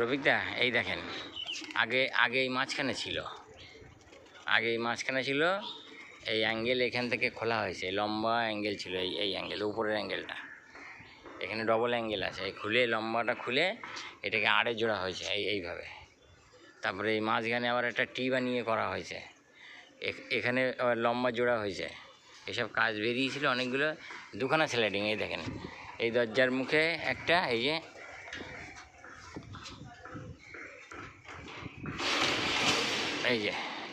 রফিকদা এই দেখেন, আগে আগে এই মাঝখানে ছিল, এই অ্যাঙ্গেল এখান থেকে খোলা হয়েছে, লম্বা অ্যাঙ্গেল ছিল, এই অ্যাঙ্গেল, উপরের অ্যাঙ্গেলটা, এখানে ডবল অ্যাঙ্গেল আছে, এই খুলে লম্বাটা খুলে এটাকে আড়ে জোড়া হয়েছে এইভাবে। তারপরে এই মাঝখানে আবার একটা টি বানিয়ে করা হয়েছে, এখানে আবার লম্বা জোড়া হয়েছে। এসব কাজ বেরিয়েছিল অনেকগুলো, দুখানা স্লাইডিং। এই দেখেন, এই দরজার মুখে একটা, এই যে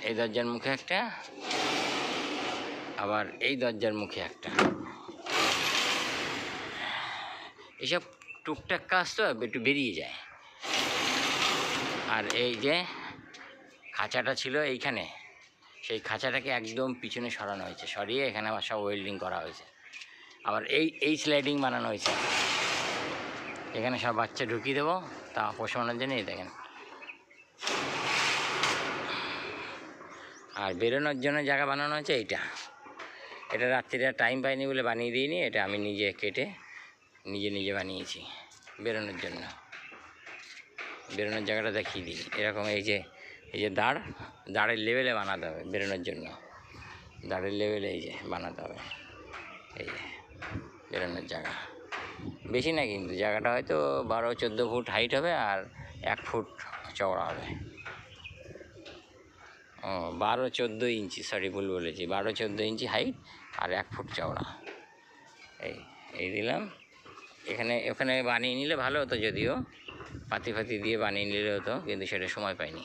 এই দরজার মুখে একটা, আবার এই দরজার মুখে একটা। এসব টুকটাক কাজ তো একটু বেরিয়ে যায়। আর এই যে খাঁচাটা ছিল এইখানে, সেই খাঁচাটাকে একদম পিছনে সরানো হয়েছে, সরিয়ে এখানে আবার সব ওয়েল্ডিং করা হয়েছে। আবার এই স্লাইডিং বানানো হয়েছে, এখানে সব বাচ্চা ঢুকিয়ে দেবো তা পোষানোর জন্য। এই দেখেন, আর বেরোনোর জন্য জায়গা বানানো হয়েছে এটা রাত্রিটা টাইম পাইনি বলে বানিয়ে দিইনি, এটা আমি নিজে কেটে নিজে বানিয়েছি বেরোনোর জন্য। বেরোনোর জায়গাটা দেখিয়ে দিই, এরকম এই যে দাঁড়ের লেভেলে বানাতে হবে বেরোনোর জন্য, দাঁড়ের লেভেলে এই যে বানাতে হবে। এই যে বেরোনোর জায়গা বেশি না, কিন্তু জায়গাটা হয়তো 12-14 ফুট হাইট হবে আর 1 ফুট চওড়া হবে। 12-14 ইঞ্চি, সরি ভুল বলেছি, 12-14 ইঞ্চি হাইট আর 1 ফুট চওড়া। এই দিলাম। ওখানে বানিয়ে নিলে ভালো হতো, যদিও পাতি দিয়ে বানিয়ে নিলে হতো, কিন্তু সেটা সময় পাইনি।